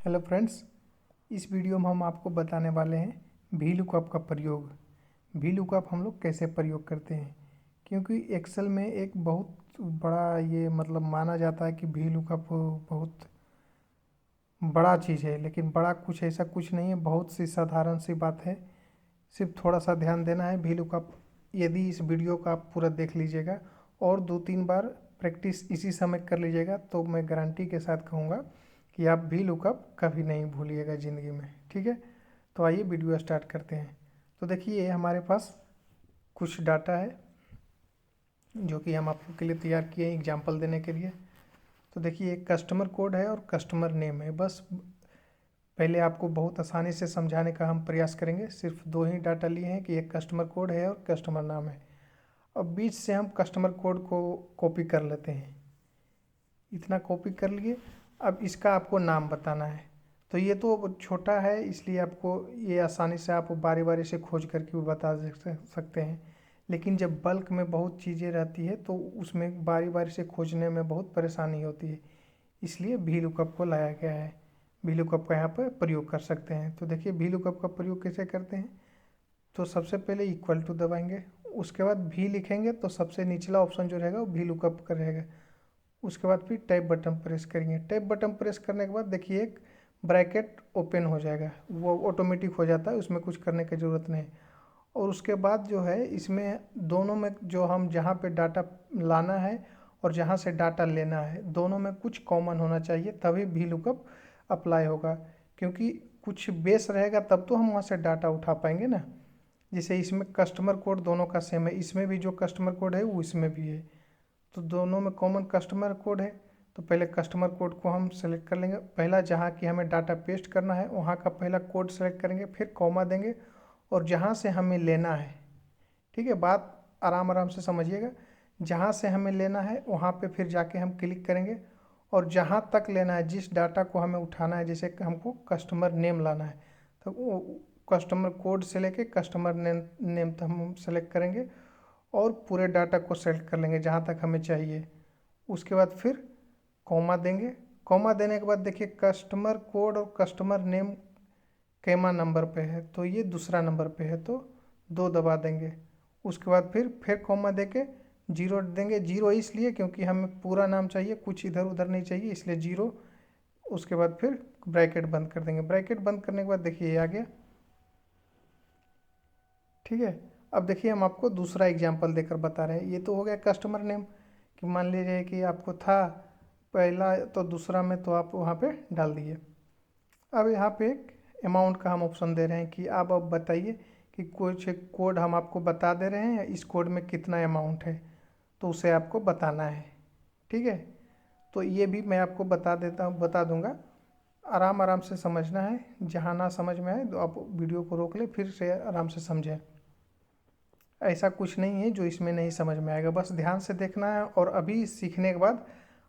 Hello friends, इस video में हम आपको बताने वाले हैं वी लुकअप का प्रयोग। वी लुकअप हम लोग कैसे प्रयोग करते हैं, क्योंकि एक्सेल में एक बहुत बड़ा ये माना जाता है कि वी लुकअप बहुत बड़ा चीज़ है, लेकिन बड़ा कुछ ऐसा कुछ नहीं है, बहुत सी साधारण सी बात है। सिर्फ थोड़ा सा ध्यान देना है वी लुकअप। यदि इस वीडियो का आप पूरा देख लीजिएगा और 2-3 बार प्रैक्टिस इसी समय कर लीजिएगा तो मैं गारंटी के साथ कहूँगा कि आप वी लुकअप कभी नहीं भूलिएगा ज़िंदगी में। ठीक है, तो आइए वीडियो स्टार्ट करते हैं। तो देखिए हमारे पास कुछ डाटा है जो कि हम आपके लिए तैयार किए हैं एग्जाम्पल देने के लिए। तो देखिए एक कस्टमर कोड है और कस्टमर नेम है। बस पहले आपको बहुत आसानी से समझाने का हम प्रयास करेंगे। सिर्फ दो ही डाटा लिए हैं कि एक कस्टमर कोड है और कस्टमर नाम है। अब बीच से हम कस्टमर कोड को कॉपी कर लेते हैं। इतना कॉपी कर लिए। अब इसका आपको नाम बताना है। तो ये तो छोटा है, इसलिए आपको ये आसानी से आप बारी बारी से खोज करके भी बता सकते हैं। लेकिन जब बल्क में बहुत चीज़ें रहती है तो उसमें बारी बारी से खोजने में बहुत परेशानी होती है, इसलिए वी लुकअप को लाया गया है। वी लुकअप का यहाँ पर प्रयोग कर सकते हैं। तो देखिए वी लुकअप का प्रयोग कैसे करते हैं। तो सबसे पहले इक्वल टू दबाएंगे, उसके बाद भी लिखेंगे तो सबसे निचला ऑप्शन जो रहेगा वो वी लुकअप का रहेगा। उसके बाद फिर टैब बटन प्रेस करेंगे। टैब बटन प्रेस करने के बाद देखिए एक ब्रैकेट ओपन हो जाएगा, वो ऑटोमेटिक हो जाता है, उसमें कुछ करने की ज़रूरत नहीं। और उसके बाद जो है इसमें दोनों में जो हम जहाँ पे डाटा लाना है और जहाँ से डाटा लेना है दोनों में कुछ कॉमन होना चाहिए, तभी वी लुकअप अप्लाई होगा। क्योंकि कुछ बेस रहेगा तब तो हम वहाँ से डाटा उठा पाएंगे ना। जैसे इसमें कस्टमर कोड दोनों का सेम है, इसमें भी जो कस्टमर कोड है वो इसमें भी है, तो दोनों में कॉमन कस्टमर कोड है। तो पहले कस्टमर कोड को हम सेलेक्ट कर लेंगे। पहला जहाँ की हमें डाटा पेस्ट करना है वहाँ का पहला कोड सेलेक्ट करेंगे, फिर कॉमा देंगे और जहाँ से हमें लेना है, ठीक है, बात आराम आराम से समझिएगा। जहाँ से हमें लेना है वहाँ पे फिर जाके हम क्लिक करेंगे और जहाँ तक लेना है, जिस डाटा को हमें उठाना है, जैसे कि हमको कस्टमर नेम लाना है तो वो कस्टमर कोड से लेके कस्टमर नेम तक हम सेलेक्ट करेंगे और पूरे डाटा को सेलेक्ट कर लेंगे जहाँ तक हमें चाहिए। उसके बाद फिर कॉमा देंगे। कॉमा देने के बाद देखिए कस्टमर कोड और कस्टमर नेम कैमा नंबर पे है तो ये दूसरा नंबर पे है, तो 2 दबा देंगे। उसके बाद फिर कॉमा देके 0 देंगे। 0 इसलिए क्योंकि हमें पूरा नाम चाहिए, कुछ इधर उधर नहीं चाहिए, इसलिए 0। उसके बाद फिर ब्रैकेट बंद कर देंगे। ब्रैकेट बंद करने के बाद देखिए ये आ गया। ठीक है, अब देखिए हम आपको दूसरा एग्जाम्पल देकर बता रहे हैं। ये तो हो गया कस्टमर नेम कि मान लीजिए कि आपको था पहला, तो दूसरा में तो आप वहाँ पे डाल दिए। अब यहाँ पे एक अमाउंट का हम ऑप्शन दे रहे हैं कि आप अब बताइए कि कुछ कोड हम आपको बता दे रहे हैं, इस कोड में कितना अमाउंट है, तो उसे आपको बताना है। ठीक है, तो ये भी मैं आपको बता दूंगा। आराम आराम से समझना है, जहाँ ना समझ में आए तो आप वीडियो को रोक ले, फिर से आराम से समझें। ऐसा कुछ नहीं है जो इसमें नहीं समझ में आएगा, बस ध्यान से देखना है। और अभी सीखने के बाद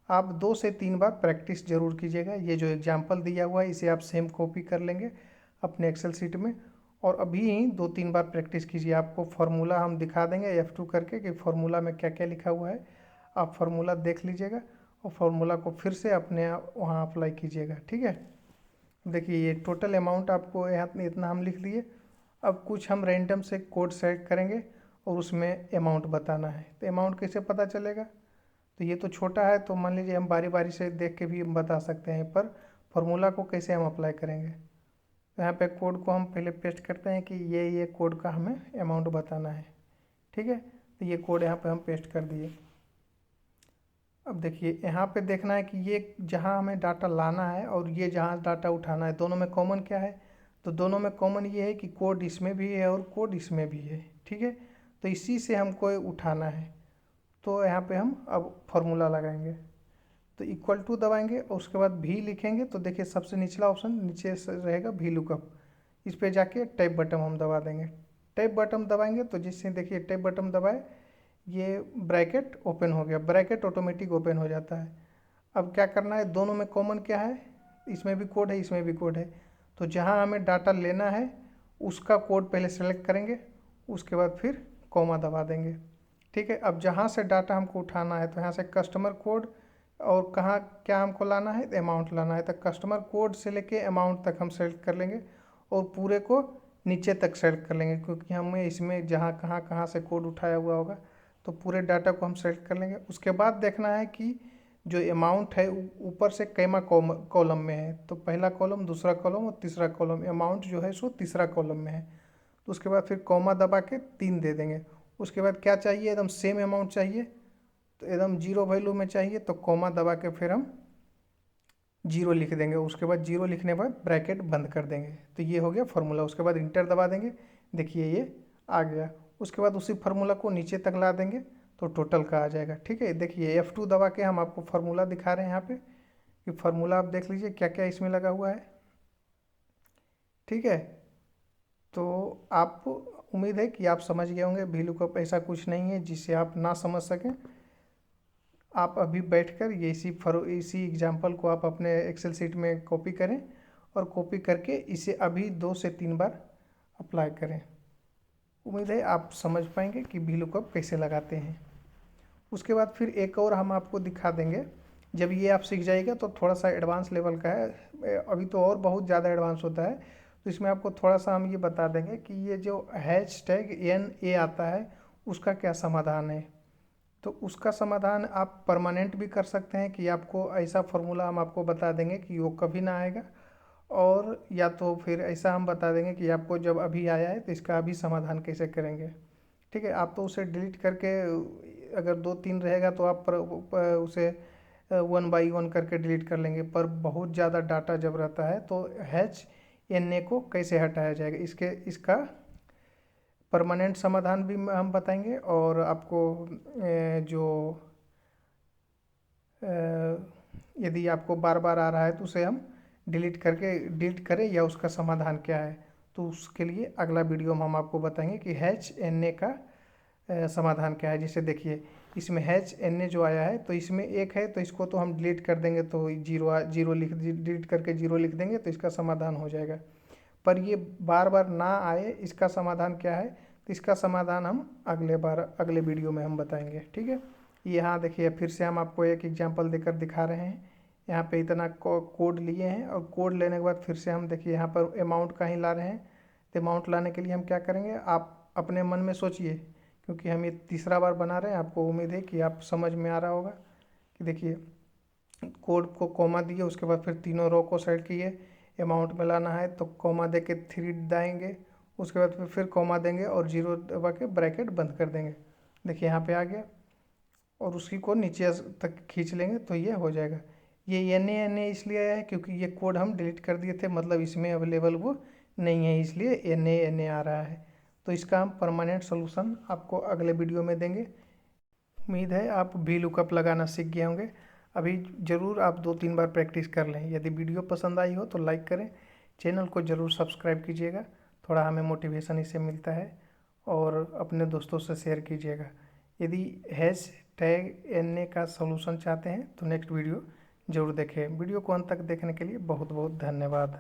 आप 2 से 3 बार प्रैक्टिस जरूर कीजिएगा। ये जो एग्जाम्पल दिया हुआ है इसे आप सेम कॉपी कर लेंगे अपने एक्सेल शीट में और अभी ही 2-3 बार प्रैक्टिस कीजिए। आपको फार्मूला हम दिखा देंगे F2 करके कि फार्मूला में क्या क्या लिखा हुआ है। आप फार्मूला देख लीजिएगा और फार्मूला को फिर से अपने वहाँ अप्लाई कीजिएगा। ठीक है, देखिए ये टोटल अमाउंट आपको यहाँ इतना हम लिख लिए। अब कुछ हम रैंडम से कोड सेलेक्ट करेंगे और उसमें अमाउंट बताना है। तो अमाउंट कैसे पता चलेगा, तो ये तो छोटा है, तो मान लीजिए हम बारी बारी से देख के भी बता सकते हैं, पर फॉर्मूला को कैसे हम अप्लाई करेंगे। तो यहाँ पे कोड को हम पहले पेस्ट करते हैं कि ये कोड का हमें अमाउंट बताना है। ठीक है, तो ये कोड यहाँ पे हम पेस्ट कर दिए। अब देखिए यहाँ पे देखना है कि ये जहाँ हमें डाटा लाना है और ये जहाँ डाटा उठाना है, दोनों में कॉमन क्या है। तो दोनों में कॉमन ये है कि कोड इसमें भी है और कोड इसमें भी है। ठीक है, तो इसी से हमको उठाना है। तो यहाँ पे हम अब फॉर्मूला लगाएंगे, तो इक्वल टू दबाएंगे और उसके बाद भी लिखेंगे। तो देखिए सबसे निचला ऑप्शन नीचे से रहेगा वी लुकअप, इस पे जाके टैब बटन हम दबा देंगे। टैब बटन दबाएंगे तो जिससे देखिए टैब बटन दबाए ये ब्रैकेट ओपन हो गया, ब्रैकेट ऑटोमेटिक ओपन हो जाता है। अब क्या करना है, दोनों में कॉमन क्या है, इसमें भी कोड है इसमें भी कोड है, तो जहाँ हमें डाटा लेना है उसका कोड पहले सेलेक्ट करेंगे, उसके बाद फिर कॉमा दबा देंगे। ठीक है, अब जहाँ से डाटा हमको उठाना है तो यहाँ से कस्टमर कोड और कहाँ क्या हमको लाना है, अमाउंट लाना है। तो कस्टमर कोड से लेके अमाउंट तक हम सेलेक्ट कर लेंगे और पूरे को नीचे तक सेलेक्ट कर लेंगे, क्योंकि हमें इसमें जहाँ कहाँ कहाँ से कोड उठाया हुआ होगा तो पूरे डाटा को हम सेलेक्ट कर लेंगे। उसके बाद देखना है कि जो अमाउंट है ऊपर से कैमा कॉलम में है, तो पहला कॉलम, दूसरा कॉलम और तीसरा कॉलम, अमाउंट जो है सो तीसरा कॉलम में है। तो उसके बाद फिर कॉमा दबा के 3 दे देंगे। उसके बाद क्या चाहिए, एकदम सेम अमाउंट चाहिए तो एकदम जीरो वैल्यू में चाहिए, तो कॉमा दबा के फिर हम जीरो लिख देंगे। उसके बाद जीरो लिखने के बाद ब्रैकेट बंद कर देंगे। तो ये हो गया फार्मूला। उसके बाद इंटर दबा देंगे, देखिए ये आ गया। उसके बाद उसी फार्मूला को नीचे तक ला देंगे तो टोटल का आ जाएगा। ठीक है, देखिए F2 दबा के हम आपको फार्मूला दिखा रहे हैं यहाँ पे कि फार्मूला आप देख लीजिए क्या क्या इसमें लगा हुआ है। ठीक है, तो आप, उम्मीद है कि आप समझ गए होंगे। VLOOKUP ऐसा कुछ नहीं है जिससे आप ना समझ सकें। आप अभी बैठकर ये इसी एग्जाम्पल को आप अपने एक्सेल सीट में कॉपी करें और कॉपी करके इसे अभी 2 से 3 बार अप्लाई करें। उम्मीद है आप समझ पाएंगे कि VLOOKUP कैसे लगाते हैं। उसके बाद फिर एक और हम आपको दिखा देंगे। जब ये आप सीख जाइएगा तो थोड़ा सा एडवांस लेवल का है, अभी तो और बहुत ज़्यादा एडवांस होता है। तो इसमें आपको थोड़ा सा हम ये बता देंगे कि ये जो #NA आता है उसका क्या समाधान है। तो उसका समाधान आप परमानेंट भी कर सकते हैं कि आपको ऐसा फार्मूला हम आपको बता देंगे कि वो कभी ना आएगा, और या तो फिर ऐसा हम बता देंगे कि आपको जब अभी आया है तो इसका अभी समाधान कैसे करेंगे। ठीक है, आप तो उसे डिलीट करके, अगर 2-3 रहेगा तो आप उसे 1 बाई 1 करके डिलीट कर लेंगे, पर बहुत ज़्यादा डाटा जब रहता है तो HNA को कैसे हटाया जाएगा, इसका परमानेंट समाधान भी हम बताएंगे। और आपको जो यदि आपको बार बार आ रहा है तो उसे हम डिलीट करें या उसका समाधान क्या है, तो उसके लिए अगला वीडियो में हम आपको बताएंगे कि HNA का समाधान क्या है। जैसे देखिए इसमें HNA जो आया है तो इसमें एक है, तो इसको तो हम डिलीट कर देंगे तो जीरो डिलीट करके जीरो लिख देंगे तो इसका समाधान हो जाएगा। पर ये बार बार ना आए, इसका समाधान क्या है, तो इसका समाधान हम अगले वीडियो में हम बताएंगे। ठीक है, यहाँ देखिए फिर से हम आपको एक एग्जांपल देकर दिखा रहे हैं। यहाँ पे इतना कोड लिए हैं और कोड लेने के बाद फिर से हम देखिए यहाँ पर अमाउंट का ही ला रहे हैं। तो अमाउंट लाने के लिए हम क्या करेंगे, आप अपने मन में सोचिए, क्योंकि हम ये तीसरा बार बना रहे हैं। आपको उम्मीद है कि आप समझ में आ रहा होगा कि देखिए कोड को कॉमा दिए, उसके बाद फिर तीनों रो को सेलेक्ट किए, अमाउंट में लाना है तो कॉमा दे के 3 दाएंगे, उसके बाद फिर कॉमा देंगे और जीरो दबा के ब्रैकेट बंद कर देंगे। देखिए यहाँ पे आ गया और उसी को नीचे तक खींच लेंगे तो ये हो जाएगा। ये NA इसलिए आया है क्योंकि ये कोड हम डिलीट कर दिए थे, मतलब इसमें अवेलेबल वो नहीं है, इसलिए NA आ रहा है। तो इसका हम परमानेंट सोल्यूशन आपको अगले वीडियो में देंगे। उम्मीद है आप VLOOKUP लगाना सीख गए होंगे। अभी ज़रूर आप 2-3 बार प्रैक्टिस कर लें। यदि वीडियो पसंद आई हो तो लाइक करें, चैनल को ज़रूर सब्सक्राइब कीजिएगा, थोड़ा हमें मोटिवेशन इससे मिलता है, और अपने दोस्तों से शेयर कीजिएगा। यदि #NA का सलूशन चाहते हैं तो नेक्स्ट वीडियो ज़रूर देखें। वीडियो को अंत तक देखने के लिए बहुत बहुत धन्यवाद।